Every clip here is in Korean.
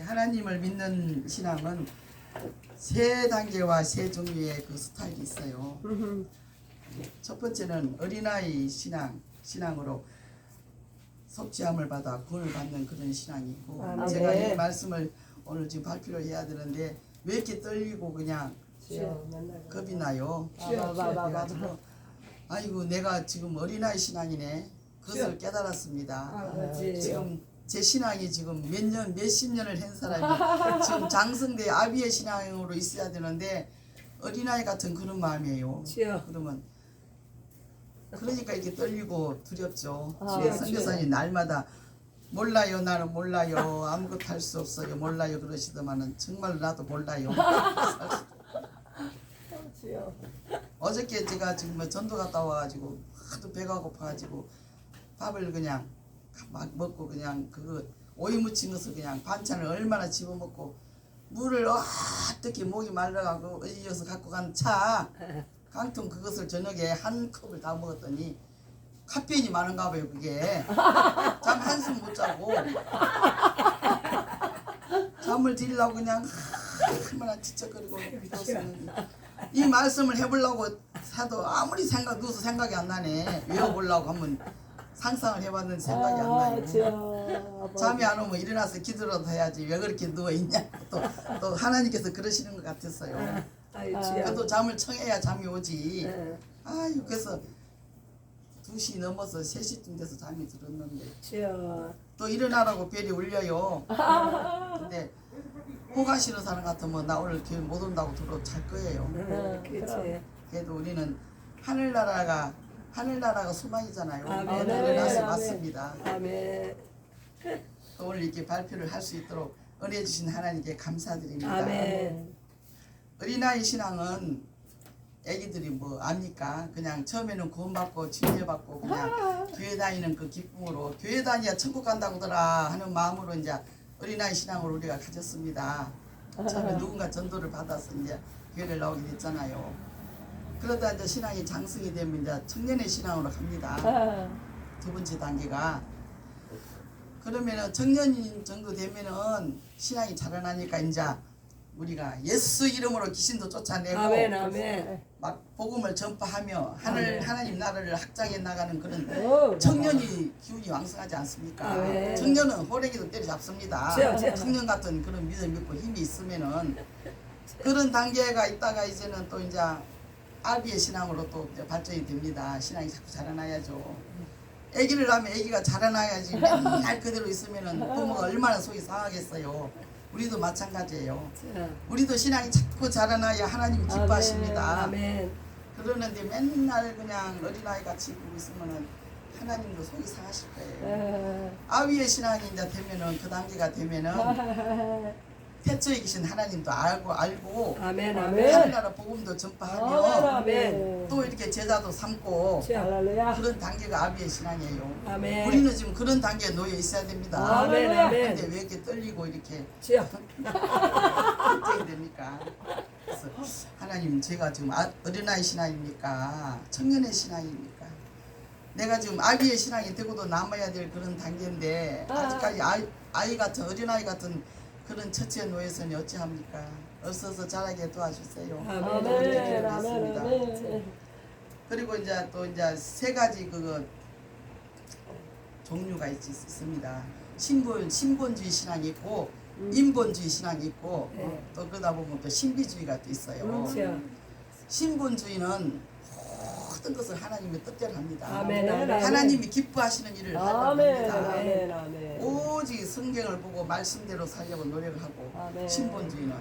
하나님을 믿는 신앙은 세 단계와 세 종류의 그 스타일이 있어요. 첫 번째는 어린아이 신앙으로 속죄함을 받아 구원을 받는 그런 신앙이고, 제가 이 말씀을 오늘 지금 발표를 해야 되는데 왜 이렇게 떨리고 그냥 겁이 나요. 그래가지고 아이고 내가 지금 어린아이 신앙이네, 그것을 깨달았습니다. 지금 제 신앙이 지금 몇십 년을 한 사람이 지금 장성대 아비의 신앙으로 있어야 되는데 어린아이 같은 그런 마음이에요. 그러면 그러니까 이렇게 떨리고 두렵죠. 선교사님 날마다 몰라요, 나는 몰라요, 아무것도 할 수 없어요, 몰라요 그러시더만은 정말 나도 몰라요. 어저께 제가 지금 뭐 전도 갔다 와가지고 하도 배가 고파가지고 밥을 그냥 막 먹고 그냥 그거 오이 무친 것을 그냥 반찬을 얼마나 집어먹고 물을 어떻게 목이 말라가고 어디서 갖고 간 차 깡통 그것을 저녁에 한 컵을 다 먹었더니 카페인이 많은가 봐요. 그게 잠 한숨 못 자고 잠을 들려고 그냥 얼마나 지적거리고 믿었었는데 이 말씀을 해보려고 해도 아무리 누워서 생각이 안 나네. 외워보려고 하면 상상을 해봤는데 생각이 안 나요. 잠이 안 오면 일어나서 기도라도 해야지 왜 그렇게 누워있냐. 또 하나님께서 그러시는 것 같았어요. 그래도 잠을 청해야 잠이 오지. 아유, 그래서 2시 넘어서 3시쯤 돼서 잠이 들었는데 또 일어나라고 벨이 울려요. 근데 호가시는 사람 같으면 나 오늘 교회 못 온다고 들어 잘 거예요. 그래도 우리는 하늘나라가 소망이잖아요. 일어나서 맞습니다. 오늘 이렇게 발표를 할 수 있도록 은혜 주신 하나님께 감사드립니다. 어린아이 신앙은 애기들이 뭐 압니까? 그냥 처음에는 구원받고 치유받고 그냥 교회 다니는 그 기쁨으로 교회 다녀야 천국 간다고더라 하는 마음으로 이제 어린아이 신앙을 우리가 가졌습니다. 처음에 누군가 전도를 받아서 이제 교회를 나오게 됐잖아요. 그러다 이제 신앙이 장성이 되면 이제 청년의 신앙으로 갑니다. 두 번째 단계가. 그러면은 청년 정도 되면은 신앙이 자라나니까 이제 우리가 예수 이름으로 귀신도 쫓아내고 막 복음을 전파하며 하나님 나라를 확장해 나가는 그런 청년이 기운이 왕성하지 않습니까? 청년은 호랭이도 때려잡습니다. 청년 같은 그런 믿음 있고 힘이 있으면은 그런 단계가 있다가 이제는 또 이제 아비의 신앙으로 또 이제 발전이 됩니다. 신앙이 자꾸 자라나야죠. 아기를 낳으면 아기가 자라나야지 맨날 그대로 있으면은 부모가 얼마나 속이 상하겠어요. 우리도 마찬가지예요. 우리도 신앙이 자꾸 자라나야 하나님이 기뻐하십니다. 그러는데 맨날 그냥 어린아이 같이 보고 있으면은 하나님도 속이 상하실 거예요. 아비의 신앙이 이제 되면은 그 단계가 되면은 태초에 계신 하나님도 알고 하늘나라 복음도 전파하며 또 이렇게 제자도 삼고 그런 단계가 아비의 신앙이에요. 우리는 지금 그런 단계에 놓여 있어야 됩니다. 근데 왜 이렇게 떨리고 이렇게 걱정이 됩니까? 그래서 하나님, 제가 지금 어린아이 신앙입니까? 청년의 신앙입니까? 내가 지금 아비의 신앙이 되고도 남아야 될 그런 단계인데 아직까지 아이 같은 어린아이 같은 그런 처치에 놓여서는 어찌합니까? 어서서 자라게 도와주세요. 기도했습니다. 그리고 이제 또 이제 세 가지 그거 종류가 있습니다. 신본주의 신앙이 있고 인본주의 신앙이 있고 또 그러다 보면 또 신비주의가 또 있어요. 신본주의는 모든 것을 하나님의 뜻대로 합니다. 하나님이 기뻐하시는 일을 하려고 합니다. 오직 성경을 보고 말씀대로 살려고 노력을 하고 신본주의는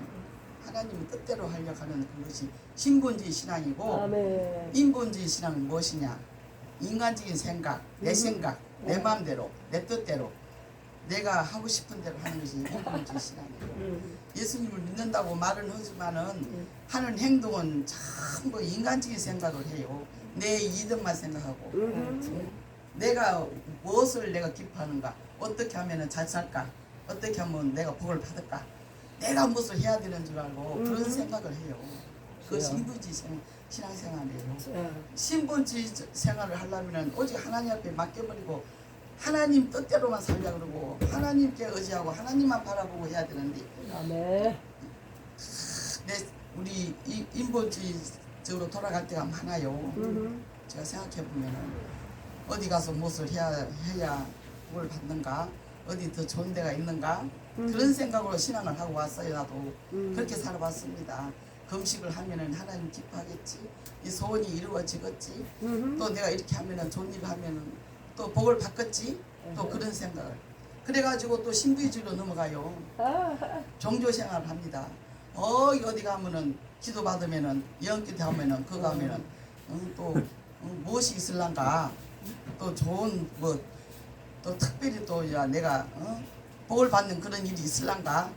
하나님의 뜻대로 하려고 하는 그것이 신본주의 신앙이고 인본주의 신앙은 무엇이냐? 인간적인 생각, 내 생각, 내 마음대로, 내 뜻대로 내가 하고 싶은 대로 하는 것이 인본주의 신앙이에요. 예수님을 믿는다고 말은 하지만은 하는 행동은 전부 인간적인 생각을 해요. 내 이득만 생각하고 내가 무엇을 내가 기뻐하는가, 어떻게 하면 잘 살까, 어떻게 하면 내가 복을 받을까, 내가 무엇을 해야 되는 줄 알고 그런 생각을 해요. 그것이 인본주의 신앙생활이에요. 신본주의 생활을 하려면 오직 하나님 앞에 맡겨버리고 하나님 뜻대로만 살자 그러고 하나님께 의지하고 하나님만 바라보고 해야 되는데 아멘. 우리 인본주의적으로 돌아갈 때가 많아요. 제가 생각해 보면은 어디 가서 무엇을 해야 복을 받는가, 어디 더 좋은 데가 있는가 그런 생각으로 신앙을 하고 왔어요. 나도 그렇게 살아봤습니다. 금식을 하면은 하나님 기뻐하겠지, 이 소원이 이루어지겠지, 또 내가 이렇게 하면은 좋은 일을 하면은 또 복을 받겠지, 또 그런 생각을. 그래가지고 또 신비주의로 넘어가요. 종교 생활을 합니다. 어디 가면은 기도 받으면은 영기도 하면은 그거 가면은 또 무엇이 있을란가, 또 좋은 뭐 또 특별히 또 야 내가 복을 받는 그런 일이 있을란가,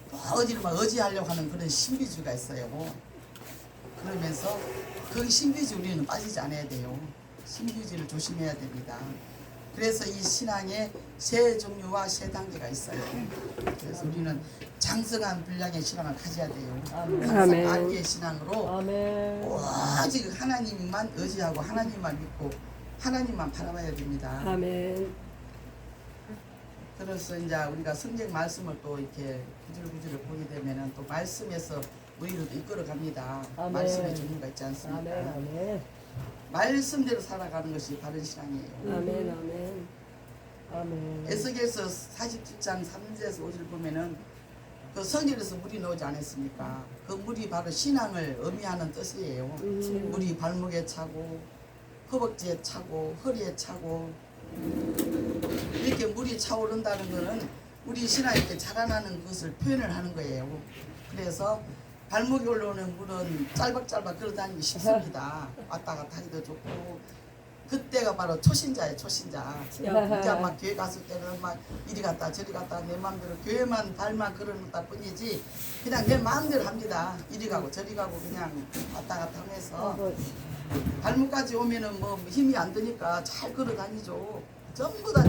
또 어디를 막 의지하려고 하는 그런 신비주의가 있어요. 그러면서 그 신비주의 우리는 빠지지 않아야 돼요. 신비주의를 조심해야 됩니다. 그래서 이 신앙에 세 종류와 세 단계가 있어요. 그래서 우리는 장성한 분량의 신앙을 가져야 돼요. 항상 안개의 신앙으로 아멘. 오직 하나님만 의지하고 하나님만 믿고 하나님만 바라봐야 됩니다. 아멘. 그래서 이제 우리가 성경 말씀을 또 이렇게 구질구질 보게 되면은 또 말씀에서 우리를 이끌어 갑니다. 아멘. 말씀의 종류가 있지 않습니까? 아멘. 아멘. 말씀대로 살아가는 것이 바른 신앙이에요. 아멘. 아멘. 아멘. 에스겔서 47장 3절에서 5절 보면은 그 성경에서 물이 나오지 않았습니까? 그 물이 바로 신앙을 의미하는 뜻이에요. 물이 발목에 차고 허벅지에 차고 허리에 차고 이렇게 물이 차오른다는 것은 우리 신앙이 이렇게 자라나는 것을 표현을 하는 거예요. 그래서 발목에 올라오는 물은 짤박짤박 걸어다니기 쉽습니다. 왔다 갔다 하기도 좋고, 그때가 바로 초신자예요. 초신자. 이제 막 교회 갔을 때는 막 이리 갔다 저리 갔다 내 마음대로 교회만 발만 걸어놓다 뿐이지 그냥 내 마음대로 합니다. 이리 가고 저리 가고 그냥 왔다 갔다 하면서 발목까지 오면은 뭐 힘이 안 드니까 잘 걸어 다니죠. 전부 다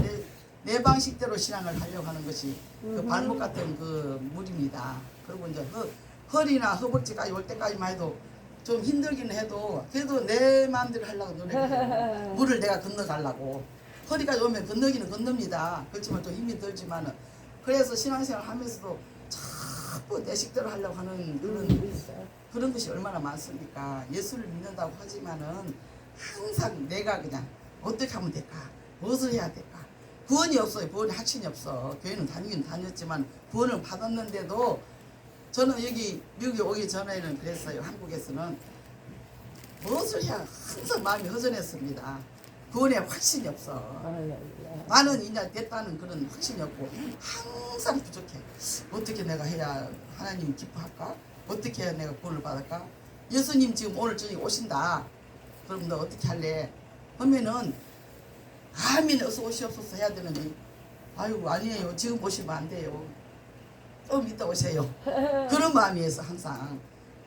내 방식대로 신앙을 하려고 하는 것이 그 발목 같은 그 물입니다. 그리고 이제 허리나 허벅지까지 올 때까지만 해도 좀 힘들기는 해도 그래도 내 마음대로 하려고 노력해요. 물을 내가 건너가려고. 허리까지 오면 건너기는 건넙니다. 그렇지만 좀 힘이 들지만은. 그래서 신앙생활 하면서도 자꾸 내 식대로 하려고 하는 그런 것이 얼마나 많습니까? 예수를 믿는다고 하지만은 항상 내가 그냥 어떻게 하면 될까? 무엇을 해야 될까? 구원이 없어요. 구원이 확신이 없어. 교회는 다니긴 다녔지만 구원을 받았는데도 저는 여기 미국에 오기 전에는 그랬어요. 한국에서는 무엇을 해야 항상 마음이 허전했습니다. 구원에 확신이 없어. 나는 이제 됐다는 그런 확신이 없고 항상 부족해. 어떻게 내가 해야 하나님 기뻐할까? 어떻게 해야 내가 구원을 받을까? 예수님 지금 오늘 저녁에 오신다. 그럼 너 어떻게 할래? 하면은 아멘 어서 오시옵소서 해야 되는데 아유 아니에요. 지금 오시면 안 돼요. 좀 이따 오세요. 그런 마음이어서 항상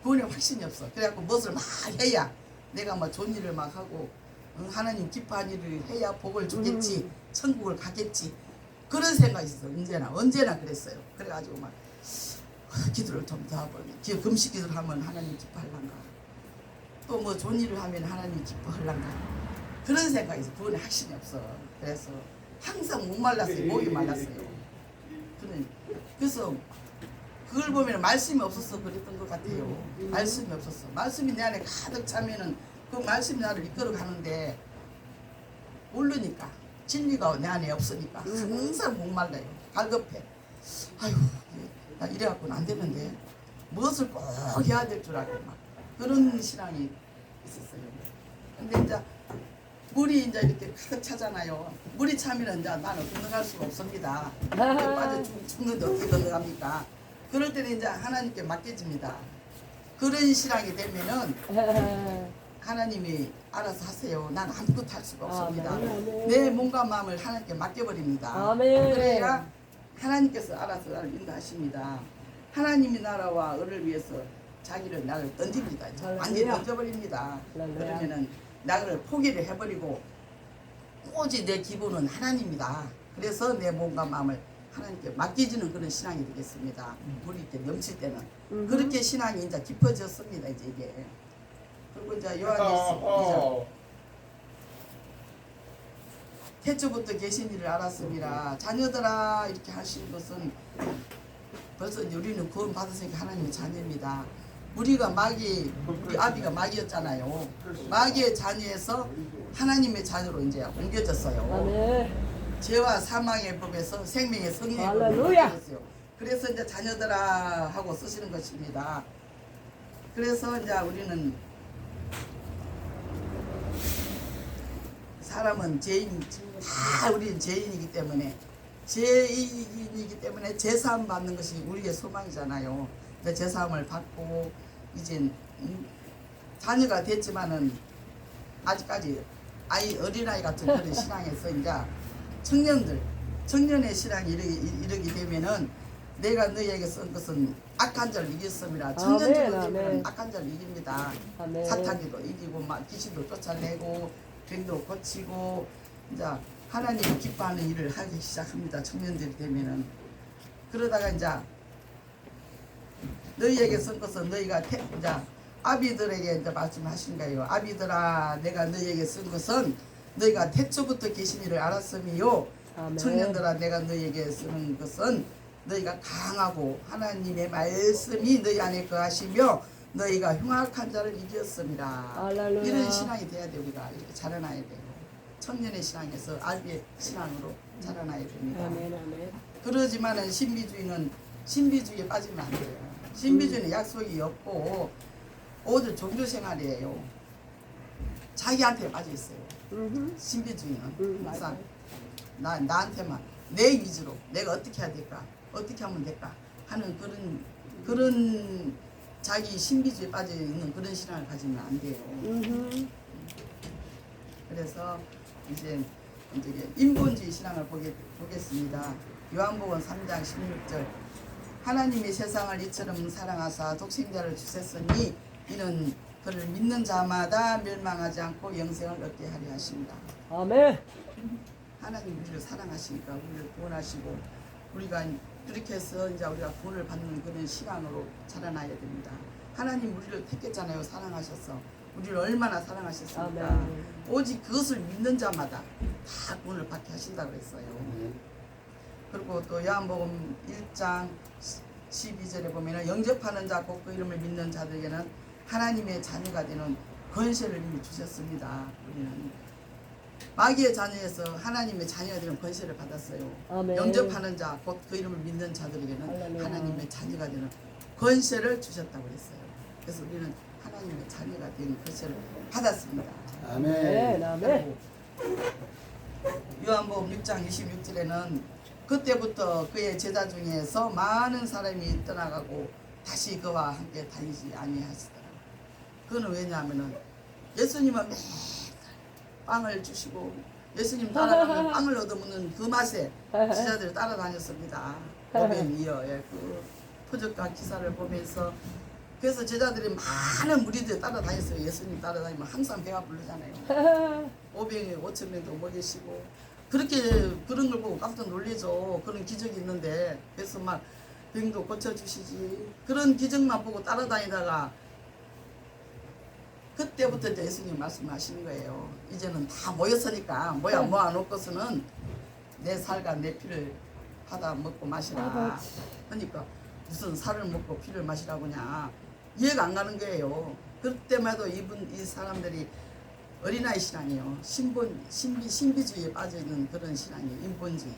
구원에 확신이 없어. 그래갖고 무엇을 막 해야 내가 뭐 좋은 일을 막 하고 하나님 기뻐하는 일을 해야 복을 주겠지, 천국을 가겠지, 그런 생각이 있어. 언제나 그랬어요. 그래가지고 막 기도를 좀 더 하고 금식 기도를 하면 하나님 기뻐할란가, 또 뭐 좋은 일을 하면 하나님 기뻐할란가, 그런 생각이 있어. 구원에 확신이 없어. 그래서 항상 못 말랐어요. 목이 말랐어요. 그래서 그걸 보면 말씀이 없어서 그랬던 것 같아요. 말씀이 없었어. 말씀이 내 안에 가득 차면은 그 말씀이 나를 이끌어 가는데 모르니까, 진리가 내 안에 없으니까 항상 목말라요. 갈급해. 아유, 나 이래갖고는 안 되는데 무엇을 꼭 해야 될 줄 알고 막 그런 신앙이 있었어요. 근데 이제 물이 이제 이렇게 가득 차잖아요. 물이 차면은 이제 나는 건너갈 수가 없습니다. 빠져 죽는데 어떻게 건너갑니까? 그럴 때는 이제 하나님께 맡겨집니다. 그런 신앙이 되면은 하나님이 알아서 하세요. 난 아무것도 할 수가 없습니다. 내 몸과 마음을 하나님께 맡겨버립니다. 아멘. 그래야 하나님께서 알아서 나를 인도하십니다. 하나님이 나라와 을을 위해서 자기를 나를 던집니다. 완전히 던져버립니다. 그러면은 나를 포기를 해버리고 오직 내 기본은 하나님이다. 그래서 내 몸과 마음을 하나님께 맡기지는 그런 신앙이 되겠습니다. 물이 이렇게 넘칠 때는 그렇게 신앙이 이제 깊어졌습니다. 이제 이게. 그리고 이제 요한일서 태초부터 계신 이를 알았습니다. 자녀들아 이렇게 하신 것은 벌써 이제 우리는 구원 받았으니까 하나님의 자녀입니다. 우리가 우리 아비가 마귀였잖아요. 마귀의 자녀에서 하나님의 자녀로 이제 옮겨졌어요. 아멘. 죄와 사망의 법에서 생명의 성령의 법으로 할렐루야. 옮겨졌어요. 그래서 이제 자녀들아 하고 쓰시는 것입니다. 그래서 이제 우리는 사람은 다 우리는 죄인이기 때문에 제사함 받는 것이 우리의 소망이잖아요. 제사함을 받고 이제 자녀가 됐지만은 아직까지 어린아이 같은 그런 신앙에서 이제 청년의 신앙이 이르게 되면은 내가 너희에게 쓴 것은 악한 자를 이겼습니다. 청년적으로 되면 악한 자를 이깁니다. 아멘. 사탄이도 이기고 귀신도 쫓아내고 병도 고치고 이제 하나님이 기뻐하는 일을 하기 시작합니다. 청년들이 되면은 그러다가 이제 너희에게 쓴 것은 너희가 이제 아비들에게 이제 말씀하신 거예요. 아비들아 내가 너희에게 쓴 것은 너희가 태초부터 계신 이를 알았음이요. 아멘. 청년들아 내가 너희에게 쓰는 것은 너희가 강하고 하나님의 말씀이 너희 안에 거하시며 너희가 흉악한 자를 이겼습니다. 할렐루야. 이런 신앙이 돼야 돼. 우리가 이렇게 자라나야 돼요. 청년의 신앙에서 아비의 신앙으로 자라나야 됩니다. 아멘. 아멘. 그러지만은 신비주의에 빠지면 안 돼요. 신비주의는 약속이 없고 오늘 종교생활이에요. 자기한테 빠져 있어요. 신비주의는 항상 나한테만 내 위주로 내가 어떻게 해야 될까, 어떻게 하면 될까 하는 그런 자기 신비주의에 빠져 있는 그런 신앙을 가지면 안 돼요. 그래서 이제 인본주의 신앙을 보겠습니다. 요한복음 3장 16절 하나님이 세상을 이처럼 사랑하사 독생자를 주셨으니 이는 그를 믿는 자마다 멸망하지 않고 영생을 얻게 하려 하십니다. 아멘. 하나님 우리를 사랑하시니까 우리를 구원하시고 우리가 그렇게 해서 이제 우리가 구원을 받는 그런 신앙으로 자라나야 됩니다. 하나님 우리를 택했잖아요. 사랑하셔서 우리를 얼마나 사랑하셨습니까? 아멘. 오직 그것을 믿는 자마다 다 구원을 받게 하신다고 했어요. 그리고 또 요한복음 1장 12절에 보면은 영접하는 자 곧 그 이름을 믿는 자들에게는 하나님의 자녀가 되는 권세를 이미 주셨습니다. 우리는 마귀의 자녀에서 하나님의 자녀가 되는 권세를 받았어요. 아멘. 영접하는 자 곧 그 이름을 믿는 자들에게는 할렐루야. 하나님의 자녀가 되는 권세를 주셨다고 했어요. 그래서 우리는 하나님의 자녀가 되는 권세를 받았습니다. 아멘. 아멘. 요한복음 6장 26절에는 그때부터 그의 제자 중에서 많은 사람이 떠나가고 다시 그와 함께 다니지 아니하시더라. 그거는 왜냐하면은 예수님은 매일 빵을 주시고 예수님 따라가면 빵을 얻어먹는 그 맛에 제자들을 따라다녔습니다. 오병이어 그 표적과 기사를 보면서 그래서 제자들이 많은 무리들 따라다녔어요. 예수님 따라다니면 항상 배가 부르잖아요. 500명 먹이시고 그렇게 그런 걸 보고 깜짝 놀래죠. 그런 기적이 있는데 그래서 막 병도 고쳐주시지 그런 기적만 보고 따라다니다가 그때부터 이제 예수님 말씀하시는 거예요. 이제는 다 모였으니까 모아놓고서는 내 살과 내 피를 받아 먹고 마시라. 그러니까 무슨 살을 먹고 피를 마시라고냐 이해가 안 가는 거예요. 그때마다 이 사람들이 어린아이 신앙이에요. 신비주의에 빠져있는 그런 신앙이에요. 인본주의.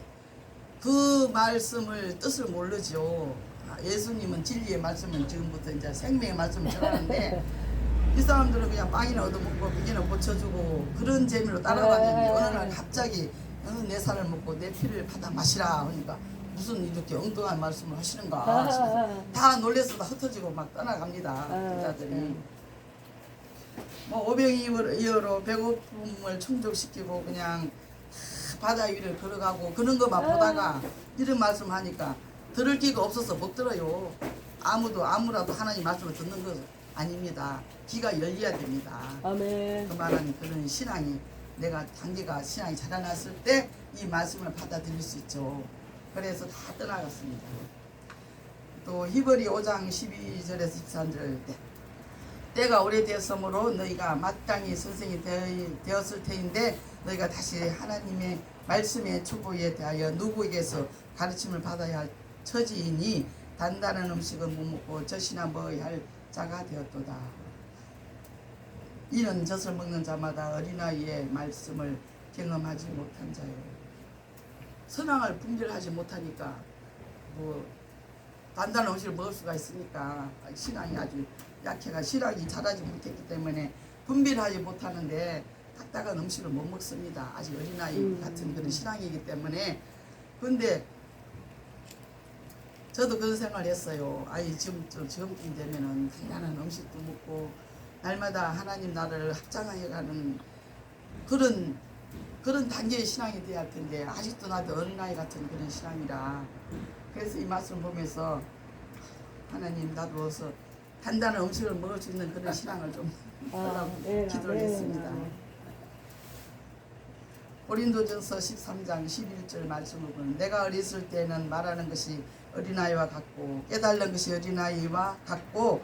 그 말씀을 뜻을 모르죠. 예수님은 진리의 말씀은 지금부터 이제 생명의 말씀을 전하는데 이 사람들은 그냥 빵이나 얻어먹고 비기나 고쳐주고 그런 재미로 따라다니는데 어느 날 갑자기 내 살을 먹고 내 피를 받아 마시라 하니까 무슨 이렇게 엉뚱한 말씀을 하시는가 싶어서 다 놀래서 다 흩어지고 막 떠나갑니다. 여자들이. 뭐 오병이어로 배고픔을 충족시키고 그냥 바다 위를 걸어가고 그런 것만 보다가 이런 말씀 하니까 들을 기가 없어서 못 들어요. 아무라도 하나님 말씀을 듣는 것 아닙니다. 귀가 열려야 됩니다. 아멘. 그만한 그런 신앙이 내가 단계가 신앙이 자라났을 때 이 말씀을 받아들일 수 있죠. 그래서 다 떠나갔습니다. 또 히브리 5장 12절에서 13절 때가 오래되었으므로 너희가 마땅히 선생이 되었을 터인데 너희가 다시 하나님의 말씀의 추구에 대하여 누구에게서 가르침을 받아야 할 처지이니 단단한 음식은 못 먹고 젖이나 먹어야 할 자가 되었도다. 이는 젖을 먹는 자마다 어린아이의 말씀을 경험하지 못한 자요. 선왕을 분별하지 못하니까 뭐 단단한 음식을 먹을 수가 있으니까 신앙이 아주 약해가 신앙이 자라지 못했기 때문에 분별하지 못하는데 딱딱한 음식을 못 먹습니다. 아직 어린아이 같은 그런 신앙이기 때문에. 근데 저도 그런 생각을 했어요. 아이 지금쯤 되면은 단단한 음식도 먹고 날마다 하나님 나라를 확장해가는 그런 단계의 신앙이 돼야 할 텐데 아직도 나도 어린아이 같은 그런 신앙이라. 그래서 이 말씀 보면서 하나님 나도 어서 단단한 음식을 먹을 수 있는 그런 신앙을 좀 달라고 기도를 했습니다. 고린도전서 13장 11절 말씀을 보면 내가 어렸을 때는 말하는 것이 어린아이와 같고 깨달는 것이 어린아이와 같고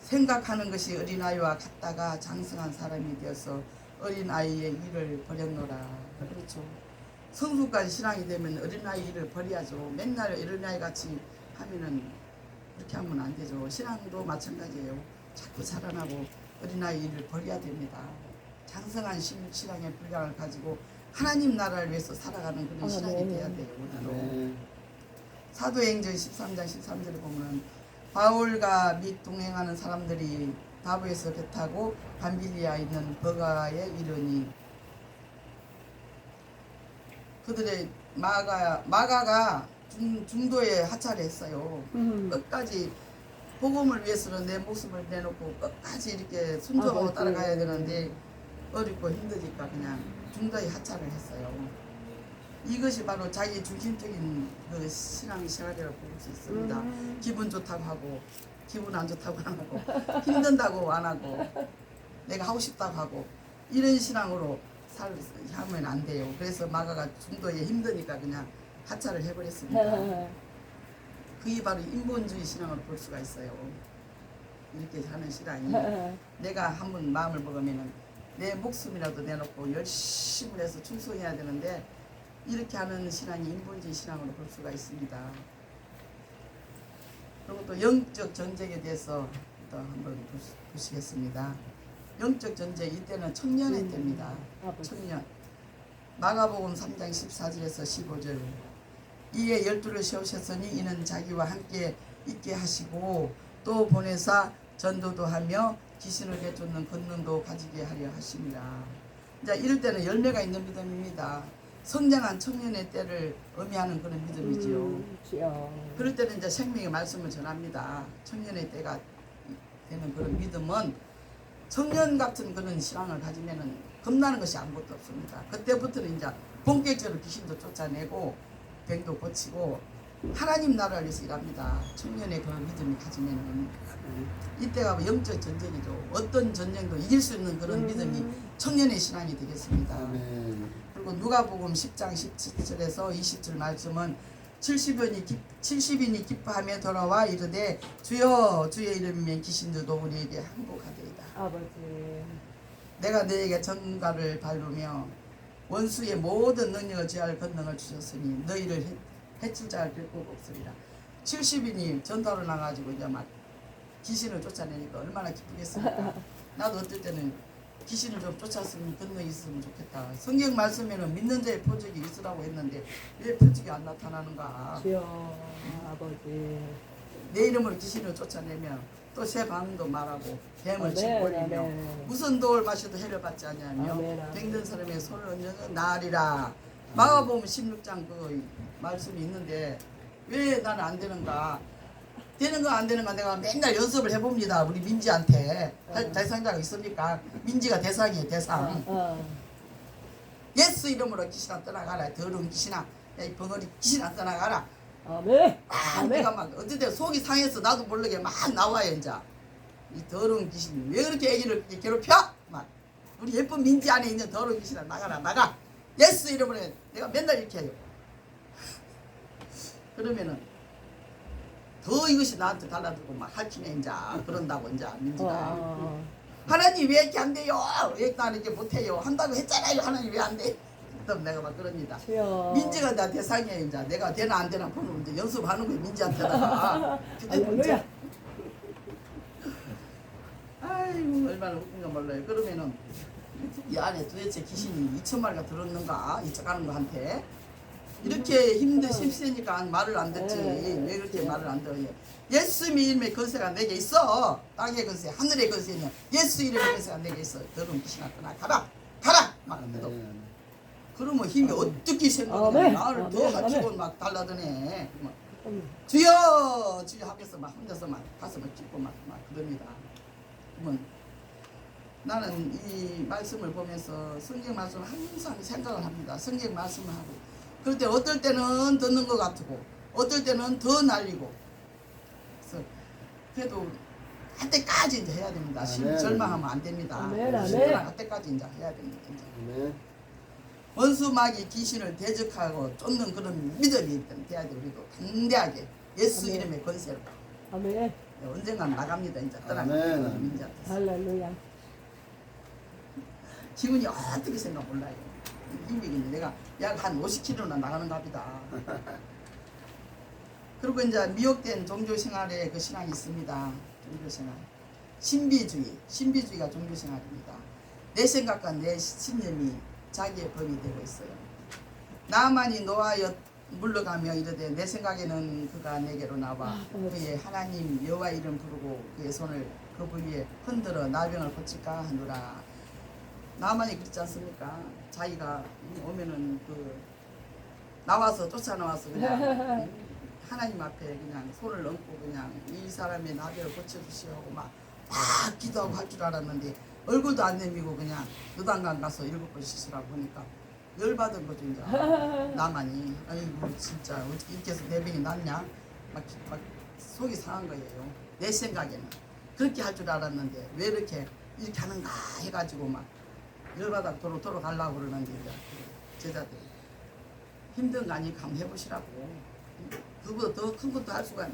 생각하는 것이 어린아이와 같다가 장성한 사람이 되어서 어린아이의 일을 버렸노라. 그렇죠. 성숙한 신앙이 되면 어린아이 일을 버려야죠. 맨날 어린아이 같이 하면은 그렇게 하면 안 되죠. 신앙도 마찬가지예요. 자꾸 자라나고 어린아이 일을 버려야 됩니다. 장성한 신앙의 분량을 가지고 하나님 나라를 위해서 살아가는 그런 신앙이 돼야 돼요. 우리도. 사도행전 13장 13절을 보면 바울과 및 동행하는 사람들이 바보에서 배 타고 밤빌리아에 있는 버가에 이르니 그들의 마가가 중도에 하차를 했어요. 끝까지 복음을 위해서는 내 목숨을 내놓고 끝까지 이렇게 순종하고 따라가야 되는데 어렵고 힘드니까 그냥 중도에 하차를 했어요. 이것이 바로 자기 중심적인 그 신앙의 생활이라고 볼 수 있습니다. 기분 좋다고 하고 기분 안 좋다고 안 하고 힘든다고 안 하고 내가 하고 싶다고 하고 이런 신앙으로 하면 안 돼요. 그래서 마가가 중도에 힘드니까 그냥 하차를 해버렸습니다. 그게 바로 인본주의 신앙으로 볼 수가 있어요. 이렇게 하는 신앙이 내가 한번 마음을 먹으면 내 목숨이라도 내놓고 열심히 해서 충성해야 되는데 이렇게 하는 신앙이 인본주의 신앙으로 볼 수가 있습니다. 그리고 또 영적 전쟁에 대해서 또 한번 보시겠습니다. 영적 전쟁 이때는 청년의 때입니다. 청년. 마가복음 3장 14절에서 15절. 이에 12를 세우셨으니 이는 자기와 함께 있게 하시고 또 보내사 전도도 하며 귀신을 내쫓는 권능도 가지게 하려 하십니다. 이제 이럴 때는 열매가 있는 믿음입니다. 성장한 청년의 때를 의미하는 그런 믿음이지요. 그럴 때는 이제 생명의 말씀을 전합니다. 청년의 때가 되는 그런 믿음은 청년 같은 그런 신앙을 가지면은 겁나는 것이 아무것도 없습니다. 그때부터는 이제 본격적으로 귀신도 쫓아내고 병도 고치고 하나님 나라를 위해서 일합니다. 청년의 그 믿음이 가지면은 이때가 영적 전쟁이죠. 어떤 전쟁도 이길 수 있는 그런 믿음이 청년의 신앙이 되겠습니다. 그리고 누가복음 10장 17절에서 20절 말씀은 70인이 기뻐하며 돌아와 이르되 주여 주의 이름이면 귀신들도 우리에게 항복하리이다. 아버지. 내가 너에게 전가를 밟으며 원수의 모든 능력을 제할 권능을 주셨으니 너희를 해칠 자를 결코 없으리라. 70인이 전도로 나가지고 이제 막 귀신을 쫓아내니까 얼마나 기쁘겠습니까? 나도 어떨 때는 귀신을 좀 쫓았으면 권능이 있으면 좋겠다. 성경 말씀에는 믿는 자의 표적이 있으라고 했는데 왜 표적이 안 나타나는가? 주여 아버지. 내 이름으로 귀신을 쫓아내며 또 새 방언도 말하고 뱀을 짓벌리며 무슨 독을 마셔도 해를 받지 아니하며 병든 사람의 손을 얹는 나으리라. 마가복음 16장 그 말씀이 있는데 왜 나는 안 되는가? 되는 거 안 되는 거 내가 맨날 연습을 해봅니다. 우리 민지한테 대상자가 있습니까? 민지가 대상이에요. 대상. 예수 이름으로 귀신아 떠나가라. 더러운 귀신아. 이 벙어리 귀신아 떠나가라. 아멘. 내가 막 어떨 때 속이 상해서 나도 모르게 막 나와요. 이제 이 더러운 귀신 왜 그렇게 애기를 괴롭혀? 막 우리 예쁜 민지 안에 있는 더러운 귀신아 나가라 나가. 예수 이름으로 내가 맨날 이렇게 해요. 그러면은 더 이것이 나한테 달라들고 막 할퀴네 이제 그런다고 이제 민지가 와. 하나님 왜 이렇게 안 돼요? 왜 나는 이렇게 못해요? 한다고 했잖아요. 하나님 왜 안 돼? 그럼 내가 막 그럽니다. 주여. 민지가 나 대상이에요. 이제 내가 되나 안 되나 보는 이제 연습하는 거예요. 민지한테다가. 그때 문제. 할렐루야. 아이고 얼마나 웃긴가 몰라요. 그러면은 이 안에 도대체 귀신이 2,000마리가 들었는가? 이쪽하는 거한테 이렇게 힘세니까 말을 안 듣지. 왜 그렇게 말을 안 들어요? 예수 이름의 권세가 내게 있어. 땅의 권세, 하늘의 권세는 예수 이름의 권세가 내게 있어. 너는 귀신아 떠나 가라, 가라. 말한대도. 그러면 힘이 어떻게 생각해? 아멘. 나를 더 아멘. 합치고 막 달라드네. 막 음. 주여, 주여 하면서 막 혼자서 막 가슴을 찢고 막 그럽니다. 그러면 나는 이 말씀을 보면서 성경 말씀을 항상 생각을 합니다. 성경 말씀을 하고. 그럴 때 어떨 때는 듣는 것 같고 어떨 때는 더 날리고 그래서 그래도 할 때까지 이제 해야 됩니다. 절망하면 안 됩니다. 아멘, 아멘. 신들랑 할 때까지 이제 해야 됩니다. 이제. 아멘. 원수마귀 귀신을 대적하고 쫓는 그런 믿음이 돼야 돼. 우리도 담대하게 예수 아멘. 이름의 권세로 아멘. 언젠간 나갑니다. 이제 아멘. 떠나갑니다. 민지한테. 할렐루야. 기분이 어떻게 생각 몰라요. 힘이 내가 약 한 50kg나 나가는 갑이다. 그리고 이제 미혹된 종교 생활에 그 신앙이 있습니다. 종교 생활. 신비주의가 종교 생활입니다. 내 생각과 내 신념이 자기의 법이 되고 있어요. 나만이 노하여 물러가며 이르되 내 생각에는 그가 내게로 나와 그의 하나님 여호와 이름 부르고 그의 손을 그 부위에 흔들어 나병을 고칠까 하노라. 나만이 그렇지 않습니까? 자기가 오면은 그 나와서 쫓아나와서 그냥 하나님 앞에 그냥 손을 얹고 그냥 이 사람의 나병을 고쳐주시오 하고 막 기도하고 할 줄 알았는데 얼굴도 안 내미고 그냥 요단강 가서 7번 씻으라고 하니까 열받은 거죠 이제. 나만이 아이고 진짜 어떻게 이렇게 해서 내 병이 낫냐 막 속이 상한 거예요. 내 생각에는 그렇게 할 줄 알았는데 왜 이렇게 하는가 해가지고 막 열받아 도로 가려고 그러는데 이제 제자들이 힘든 거 아니까 한번 해보시라고. 그보다 더 큰 것도 할 수가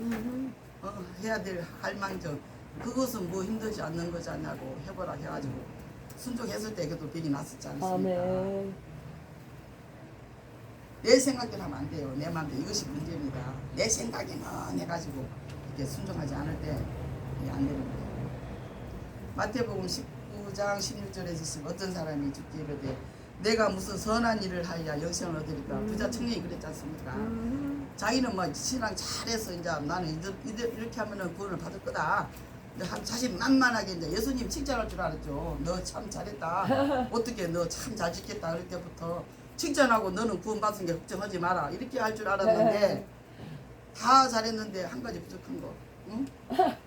해야 될 할망정 그것은 뭐 힘들지 않는 거지 않냐고 해보라 해가지고 순종했을 때 그래도 병이 났었지 않습니까? 아멘. 내 생각대로 하면 안 돼요. 내 마음대로 이것이 문제입니다. 내 생각에는 해가지고 이렇게 순종하지 않을 때 이게 안 되는 거예요. 마태복음 19장 16절에서 어떤 사람이 죽기 이르되 내가 무슨 선한 일을 하여 영생을 얻으리까. 부자 청년이 그랬지 않습니까? 자기는 뭐 신앙 잘해서 이제 나는 이렇게 하면은 구원을 받을 거다. 자신 만만하게 이제 예수님 칭찬할 줄 알았죠. 너 참 잘했다. 어떻게 너 참 잘 지켰다. 그럴 때부터 칭찬하고 너는 구원 받은 게 걱정하지 마라. 이렇게 할 줄 알았는데 다 잘했는데 한 가지 부족한 거. 응?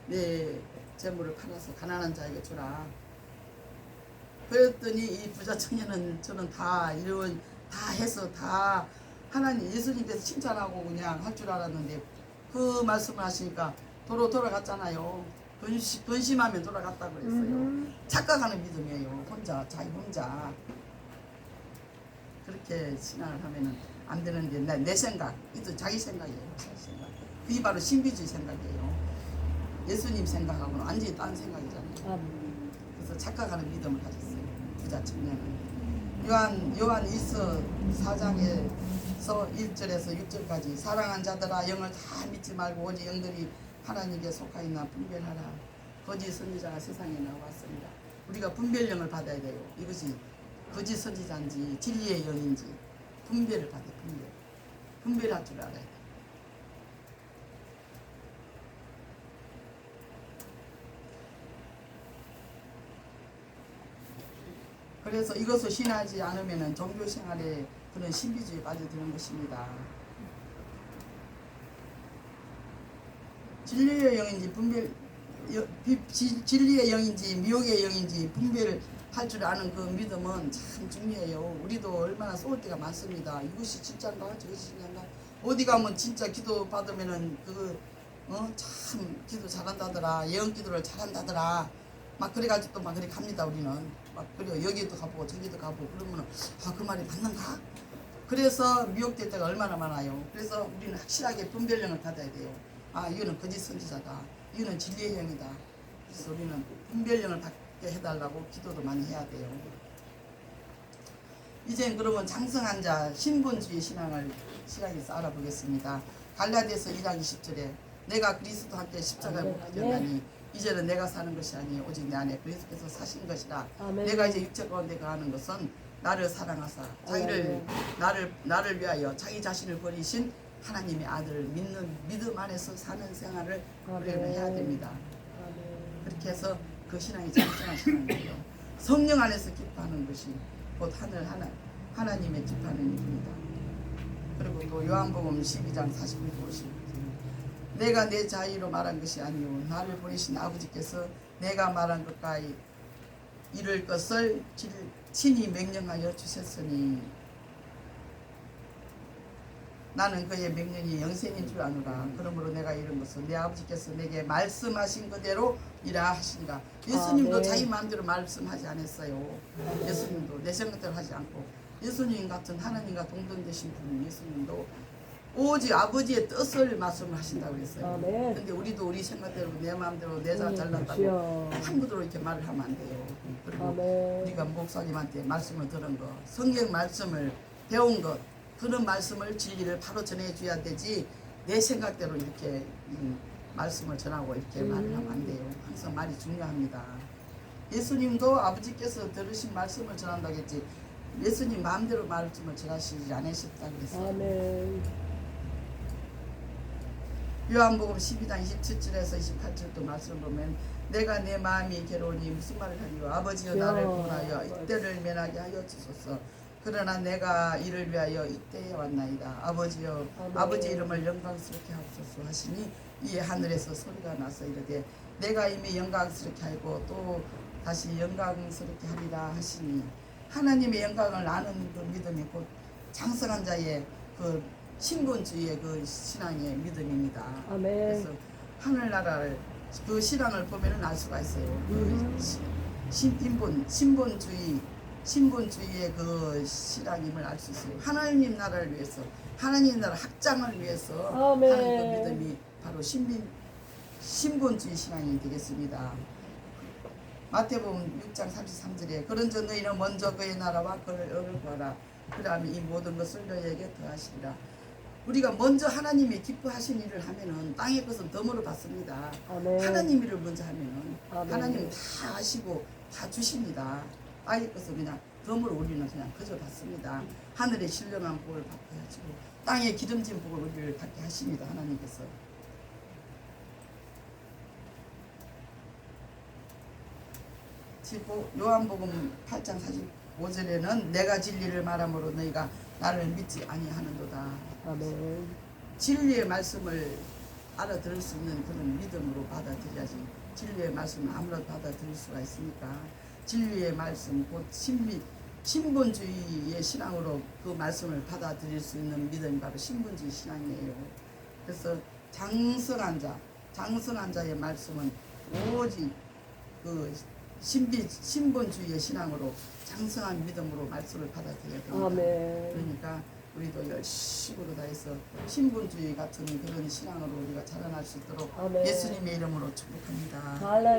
네 재물을 팔아서 가난한 자에게 주라. 그랬더니 이 부자 청년은 저는 다 이런 다 해서 다 하나님 예수님께서 칭찬하고 그냥 할 줄 알았는데 그 말씀을 하시니까 돌아갔잖아요. 근심하면 돌아갔다고 그랬어요. 착각하는 믿음이에요. 자기 혼자 그렇게 신앙을 하면은 안 되는데 내 생각, 이도 자기 생각이에요. 자기 생각. 그게 바로 신비주의 생각이에요. 예수님 생각하고는 완전히 딴 생각이잖아요. 그래서 착각하는 믿음을 가졌어요. 부자 청년은. 요한 1서 4장에서 1절에서 6절까지 사랑한 자들아 영을 다 믿지 말고 오직 영들이 하나님께 속하였나 분별하라. 거짓 선지자가 세상에 나왔습니다. 우리가 분별령을 받아야 돼요. 이것이 거짓 선지자인지 진리의 영인지 분별을 받아요. 분별할 줄 알아야 돼요. 그래서 이것을 신하지 않으면 종교생활에 그런 신비주의에 빠져드는 것입니다. 진리의 영인지 진리의 영인지 미혹의 영인지 분별을 할 줄 아는 그 믿음은 참 중요해요. 우리도 얼마나 쏠 때가 많습니다. 이것이 진짜인가 저것이 진짜인가. 어디 가면 진짜 기도 받으면은 참 기도 잘한다더라. 예언 기도를 잘한다더라. 막 그래가지고 또 막 그래 갑니다. 우리는 막 그래 여기도 가보고 저기도 가보고 그러면은 그 말이 맞는가? 그래서 미혹될 때가 얼마나 많아요. 그래서 우리는 확실하게 분별력을 받아야 돼요. 아 이거는 거짓 선지자다. 이거는 진리의 형이다. 그래서 우리는 분별력을 받게 해달라고 기도도 많이 해야 돼요. 이제 그러면 장성한 자 신분주의 신앙을 시간에서 알아보겠습니다. 갈라디아서 2장 20절에 내가 그리스도와 함께 십자가에 못 박혔나니 이제는 내가 사는 것이 아니 오직 내 안에 그리스도께서 사신 것이라. 아멘. 내가 이제 육체 가운데 거하는 것은 나를 사랑하사 자기를 나를 위하여 자기 자신을 버리신 하나님의 아들을 믿는 믿음 안에서 사는 생활을 우리는 해야 됩니다. 아멘. 그렇게 해서 그 신앙이 장성한 신앙이에요. 성령 안에서 기뻐하는 것이 곧 하나님의 기뻐하는 일입니다. 그리고 또 요한복음 12장 49절 50절 내가 내 자의로 말한 것이 아니오 나를 보내신 아버지께서 내가 말한 것까지 이룰 것을 친히 명령하여 주셨으니 나는 그의 명령이 영생인 줄 아노라. 그러므로 내가 이런 것은 내 아버지께서 내게 말씀하신 그대로 이라 하시니라. 예수님도 아멘. 자기 마음대로 말씀하지 않았어요. 예수님도 내 생각대로 하지 않고 예수님 같은 하나님과 동등되신 분 예수님도 오직 아버지의 뜻을 말씀을 하신다고 그랬어요. 아멘. 근데 우리도 우리 생각대로 내 마음대로 내가 잘났다고 주여. 함부로 이렇게 말을 하면 안 돼요. 그리고 아멘. 우리가 목사님한테 말씀을 들은 거, 성경 말씀을 배운 것, 그런 말씀을 진리를 바로 전해줘야 되지 내 생각대로 이렇게 말씀을 전하고 이렇게 말을 하면 안 돼요. 항상 말이 중요합니다. 예수님도 아버지께서 들으신 말씀을 전한다고 했지 예수님 마음대로 말씀을 전하시지 않으셨다고 했어요. 아멘. 요한복음 12장 27절에서 28절도 말씀을 보면 내가 내 마음이 괴로우니 무슨 말을 하리요 아버지여 나를 구하여 이때를 면하게 하여 주소서. 그러나 내가 이를 위하여 이때에 왔나이다. 아버지여 아멘. 아버지 이름을 영광스럽게 하옵소서 하시니 이에 하늘에서 소리가 나서 이르되 내가 이미 영광스럽게 하고 또 다시 영광스럽게 하리라 하시니 하나님의 영광을 아는 그 믿음이 곧 장성한 자의 그 신분주의의 그 신앙의 믿음입니다. 아멘. 그래서 하늘나라를 그 신앙을 보면은 알 수가 있어요. 그 신분주의의 그 신앙임을 알 수 있어요. 하나님 나라를 위해서, 하나님 나라 확장을 위해서 아멘. 하는 그 믿음이 바로 신분주의 신앙이 되겠습니다. 마태복음 6장 33절에 그런즉 너희는 먼저 그의 나라와 그를 의를 구하라. 그러면 이 모든 것을 너희에게 더하시리라. 우리가 먼저 하나님이 기뻐하신 일을 하면은 땅의 것은 덤으로 받습니다. 아멘. 하나님 일을 먼저 하면은 아멘. 하나님은 다 아시고 다 주십니다. 땅의 것은 그냥 덤으로 우리는 그냥 그저 받습니다. 하늘의 신령한 복을 받게 하시고 땅의 기름진 복을 우리를 받게 하십니다. 하나님께서. 요한복음 8장 45절에는 내가 진리를 말함으로 너희가 나를 믿지 아니하는도다. 아멘. 진리의 말씀을 알아들을 수 있는 그런 믿음으로 받아들여야지. 진리의 말씀을 아무나 받아들일 수가 있으니까 진리의 말씀 곧 신분주의의 신앙으로 그 말씀을 받아들일 수 있는 믿음이 바로 신분주의 신앙이에요. 그래서 장성한 자의 말씀은 오직 그 신분주의의 신앙으로 장성한 믿음으로 말씀을 받아들여야 됩니다. 아멘. 그러니까 우리도 열심으로 다해서 신분주의 같은 그런 신앙으로 우리가 자라날 수 있도록 아멘. 예수님의 이름으로 축복합니다. 할렐루야.